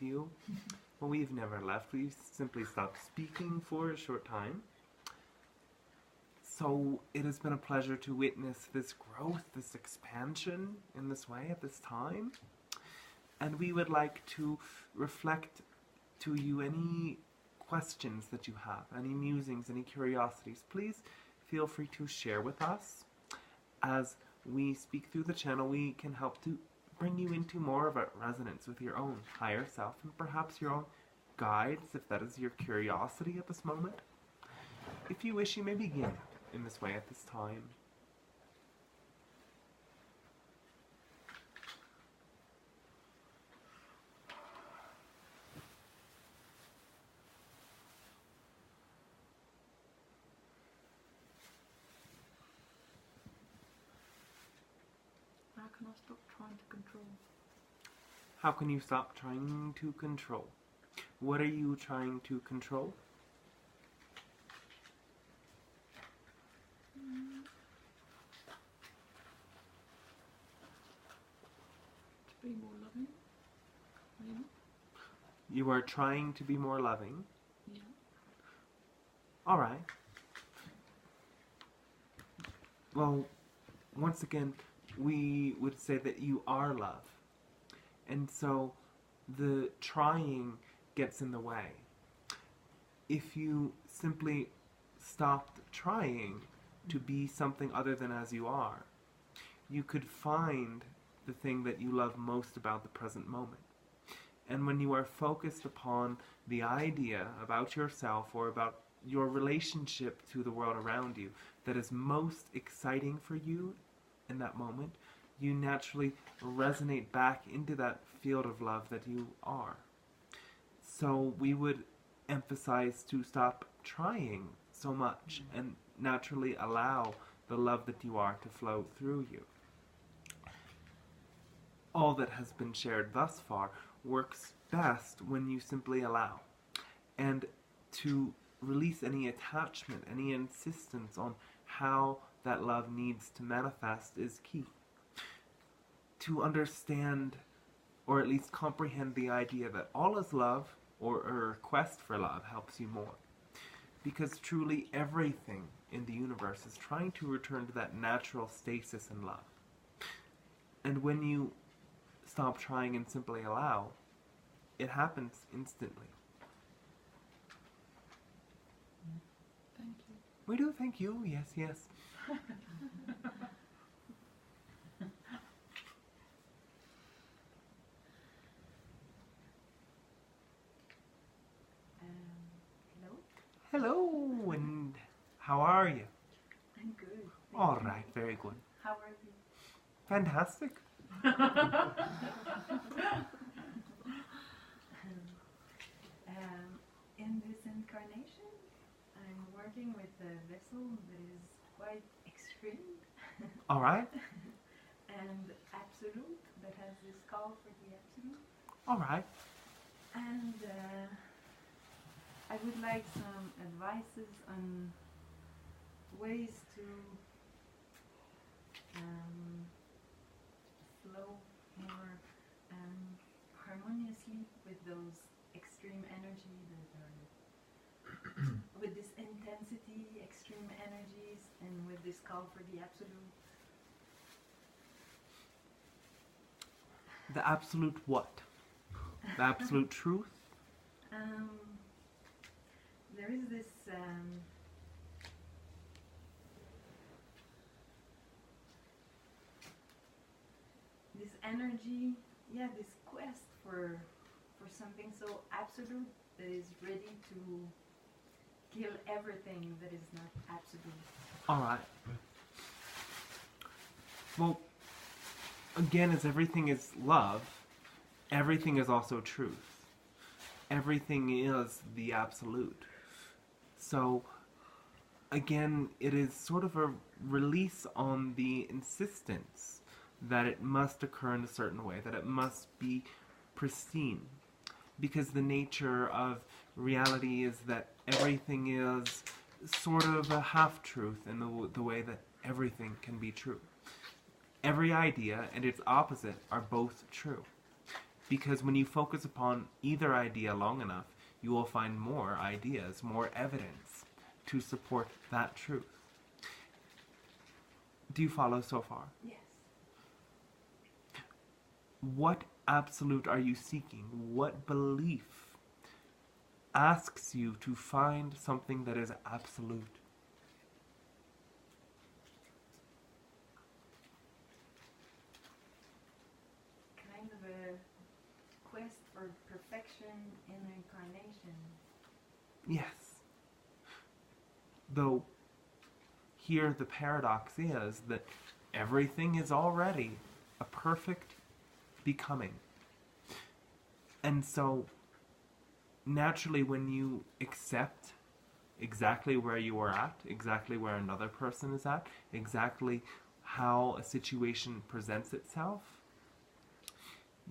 with you. Well, we've never left. We've simply stopped speaking for a short time. So it has been a pleasure to witness this growth, this expansion in this way at this time. And we would like to reflect to you any questions that you have, any musings, any curiosities. Please feel free to share with us. As we speak through the channel, we can help to bring you into more of a resonance with your own higher self and perhaps your own guides, if that is your curiosity at this moment. If you wish, you may begin in this way at this time. How can I stop trying to control? How can you stop trying to control? What are you trying to control? To be more loving, maybe? You are trying to be more loving. Yeah. Alright. Well, once again, we would say that you are love. And so the trying gets in the way. If you simply stopped trying to be something other than as you are, you could find the thing that you love most about the present moment. And when you are focused upon the idea about yourself or about your relationship to the world around you that is most exciting for you in that moment, you naturally resonate back into that field of love that you are. So we would emphasize to stop trying so much and naturally allow the love that you are to flow through you. All that has been shared thus far works best when you simply allow. And to release any attachment, any insistence on how that love needs to manifest is key. To understand, or at least comprehend the idea that all is love, or a request for love, helps you more. Because truly everything in the universe is trying to return to that natural stasis in love. And when you stop trying and simply allow, it happens instantly. Thank you. We do thank you, yes, yes. Hello? Hello, and how are you? I'm good. All right, very good. How are you? Fantastic. In this incarnation, I'm working with a vessel that is quite extreme. All right. And absolute, that has this call for the absolute. All right. And I would like some advices on ways to flow more harmoniously with those extreme energy that are with this intensity, extreme energies, and with this call for the absolute. The absolute what? The absolute truth? There is this this energy, yeah, this quest for something so absolute that is ready to kill everything that is not absolute. All right. Well, again, as everything is love, everything is also truth. Everything is the absolute. So, again, it is sort of a release on the insistence that it must occur in a certain way, that it must be pristine. Because the nature of reality is that everything is sort of a half-truth in the way that everything can be true. Every idea and its opposite are both true. Because when you focus upon either idea long enough, you will find more ideas, more evidence to support that truth. Do you follow so far? Yes. What absolute are you seeking? What belief asks you to find something that is absolute? Kind of a quest for perfection in incarnation. Yes. Though here the paradox is that everything is already a perfect becoming. And so naturally when you accept exactly where you are at, exactly where another person is at, exactly how a situation presents itself,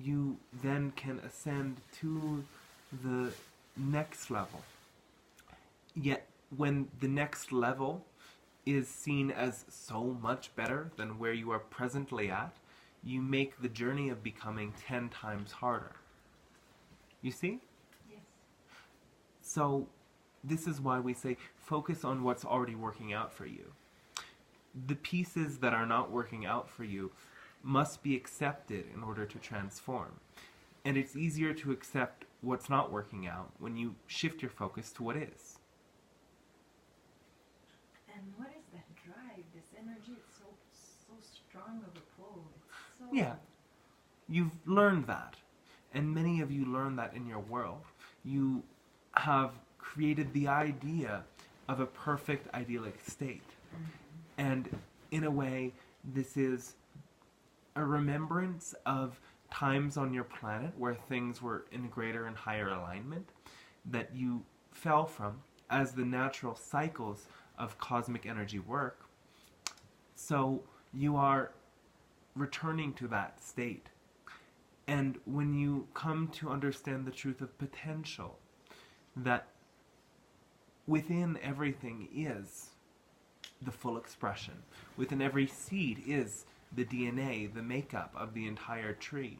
you then can ascend to the next level. Yet when the next level is seen as so much better than where you are presently at, you make the journey of becoming 10 times harder. You see? Yes. So this is why we say focus on what's already working out for you. The pieces that are not working out for you must be accepted in order to transform. And it's easier to accept what's not working out when you shift your focus to what is. And what is that drive, this energy? It's so strong of a pull. It's so... Yeah, you've learned that. And many of you learn that in your world. You have created the idea of a perfect idyllic state. And in a way, this is a remembrance of times on your planet where things were in greater and higher alignment that you fell from as the natural cycles of cosmic energy work. So you are returning to that state. And when you come to understand the truth of potential, that within everything is the full expression. Within every seed is the DNA, the makeup of the entire tree.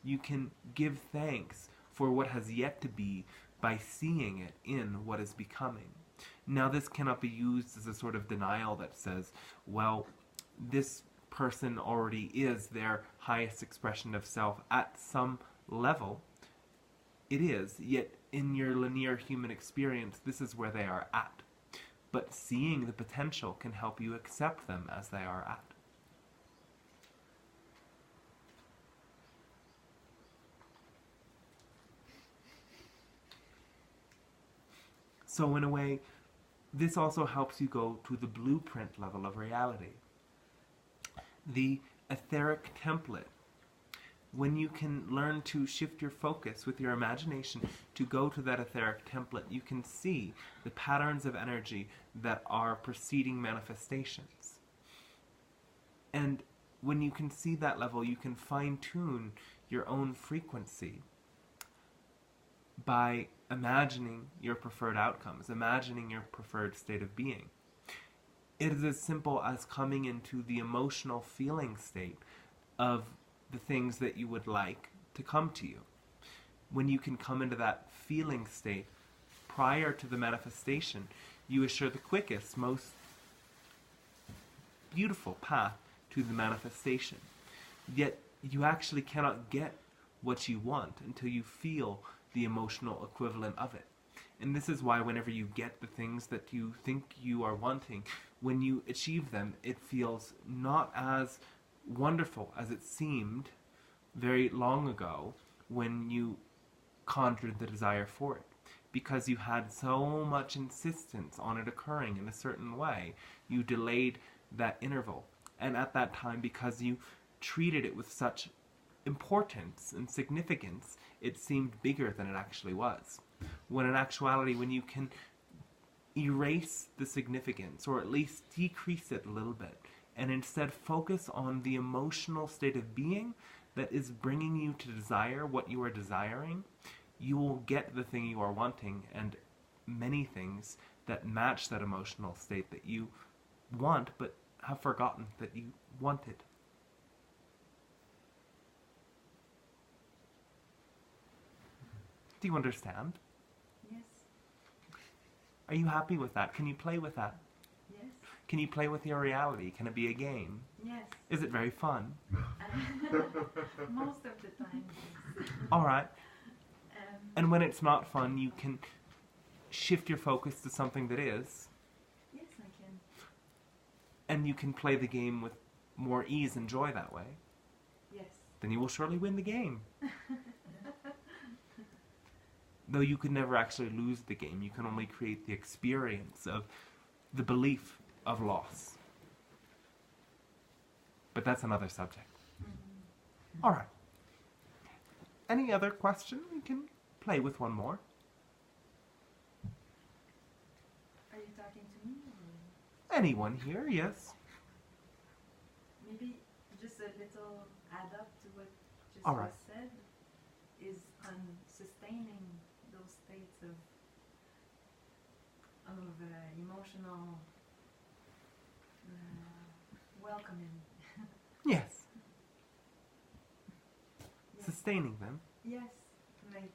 You can give thanks for what has yet to be by seeing it in what is becoming. Now this cannot be used as a sort of denial that says, well, this person already is their highest expression of self at some level. It is, yet in your linear human experience, this is where they are at. But seeing the potential can help you accept them as they are at. So in a way, this also helps you go to the blueprint level of reality. The etheric template. When you can learn to shift your focus with your imagination to go to that etheric template, you can see the patterns of energy that are preceding manifestations. And when you can see that level, you can fine-tune your own frequency by imagining your preferred outcomes, imagining your preferred state of being. It is as simple as coming into the emotional feeling state of the things that you would like to come to you. When you can come into that feeling state prior to the manifestation, you assure the quickest, most beautiful path to the manifestation. Yet you actually cannot get what you want until you feel the emotional equivalent of it. And this is why whenever you get the things that you think you are wanting, when you achieve them, it feels not as wonderful as it seemed very long ago when you conjured the desire for it. Because you had so much insistence on it occurring in a certain way, you delayed that interval. And at that time, because you treated it with such importance and significance, it seemed bigger than it actually was. When in actuality, when you can erase the significance, or at least decrease it a little bit, and instead focus on the emotional state of being that is bringing you to desire what you are desiring, you will get the thing you are wanting, and many things that match that emotional state that you want but have forgotten that you wanted. Do you understand? Yes. Are you happy with that? Can you play with that? Yes. Can you play with your reality? Can it be a game? Yes. Is it very fun? Most of the time, yes. All right. Um, And when it's not fun, you can shift your focus to something that is, yes, I can. and you can play the game with more ease and joy that way. Yes. Then you will surely win the game. Though you could never actually lose the game, you can only create the experience of the belief of loss. But that's another subject. Mm-hmm. All right. Any other question? We can play with one more. Are you talking to me? Or Anyone here? Yes. maybe just a little add up to what just All was right. said is on sustaining those states of emotional welcoming. Yes. Yes. Sustaining them. Yes, like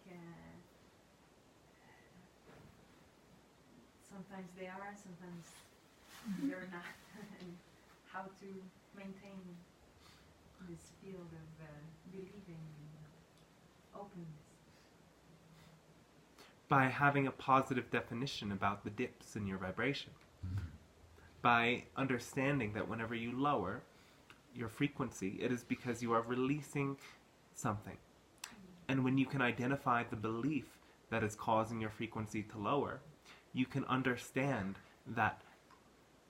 sometimes they are, sometimes they're not, and how to maintain this field of believing and openness. By having a positive definition about the dips in your vibration. By understanding that whenever you lower your frequency, it is because you are releasing something. And when you can identify the belief that is causing your frequency to lower, you can understand that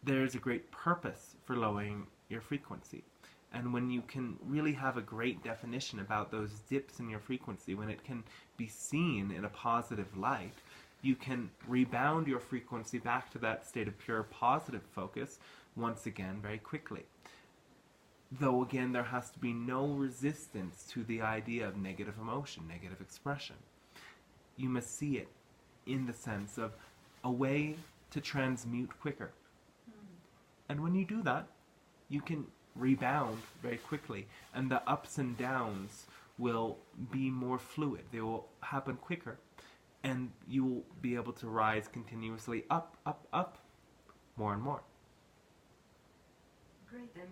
there is a great purpose for lowering your frequency. And when you can really have a great definition about those dips in your frequency, when it can be seen in a positive light, you can rebound your frequency back to that state of pure positive focus once again very quickly. Though again, there has to be no resistance to the idea of negative emotion, negative expression. You must see it in the sense of a way to transmute quicker. And when you do that, you can rebound very quickly, and the ups and downs will be more fluid. They will happen quicker, and you will be able to rise continuously up, up, up, more and more. Great. And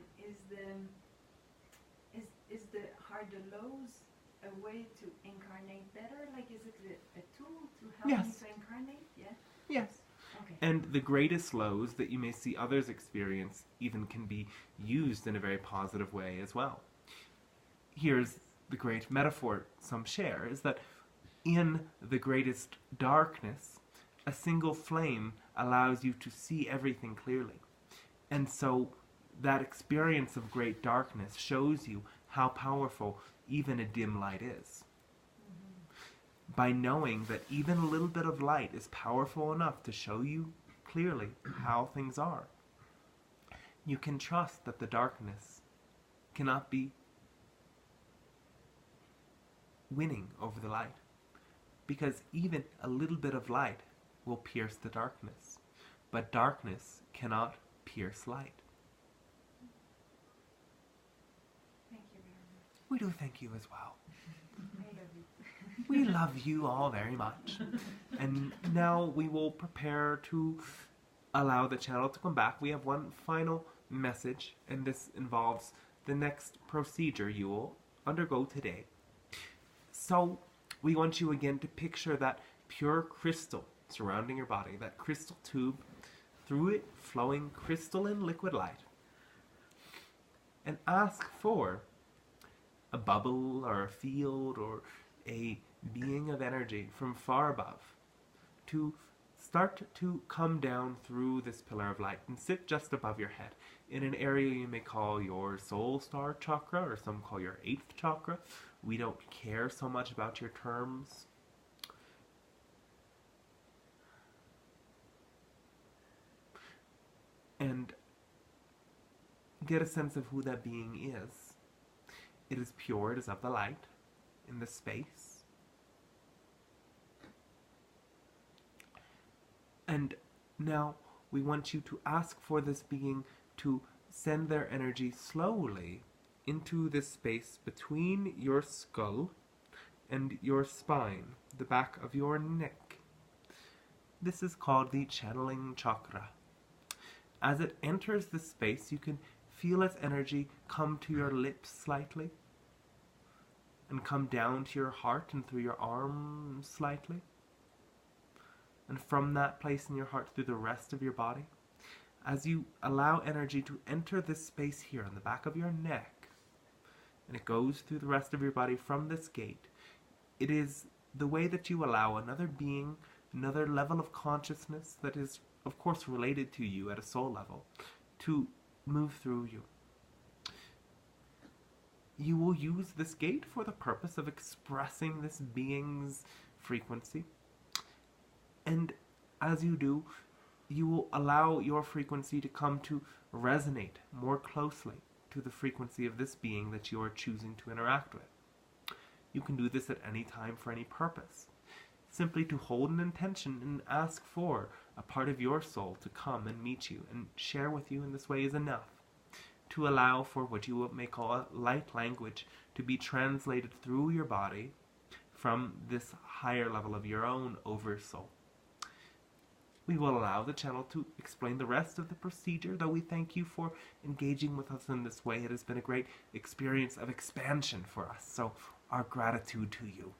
is the harder lows a way to incarnate better? Like, is it a tool to help Yes. me to incarnate? Yeah. Yes. Okay. And the greatest lows that you may see others experience even can be used in a very positive way as well. Here's the great metaphor some share, is that in the greatest darkness, a single flame allows you to see everything clearly. And so that experience of great darkness shows you how powerful even a dim light is. By knowing that even a little bit of light is powerful enough to show you clearly how things are, you can trust that the darkness cannot be winning over the light, because even a little bit of light will pierce the darkness, but darkness cannot pierce light. Thank you very much. We do thank you as well. I love you. We love you all very much. And now we will prepare to allow the channel to come back. We have one final message, and this involves the next procedure you will undergo today. So we want you again to picture that pure crystal surrounding your body, that crystal tube, through it flowing crystalline liquid light. And ask for a bubble or a field or a being of energy from far above to start to come down through this pillar of light and sit just above your head in an area you may call your soul star chakra, or some call your 8th chakra. We don't care so much about your terms. And get a sense of who that being is. It is pure, it is of the light in the space. And now we want you to ask for this being to send their energy slowly into this space between your skull and your spine, the back of your neck. This is called the channeling chakra. As it enters the space, you can feel its energy come to your lips slightly, and come down to your heart and through your arms slightly, and from that place in your heart through the rest of your body. As you allow energy to enter this space here on the back of your neck, and it goes through the rest of your body from this gate, it is the way that you allow another being, another level of consciousness that is, of course, related to you at a soul level, to move through you. You will use this gate for the purpose of expressing this being's frequency. And as you do, you will allow your frequency to come to resonate more closely to the frequency of this being that you are choosing to interact with. You can do this at any time for any purpose. Simply to hold an intention and ask for a part of your soul to come and meet you and share with you in this way is enough to allow for what you may call a light language to be translated through your body from this higher level of your own oversoul. We will allow the channel to explain the rest of the procedure, though we thank you for engaging with us in this way. It has been a great experience of expansion for us, so our gratitude to you.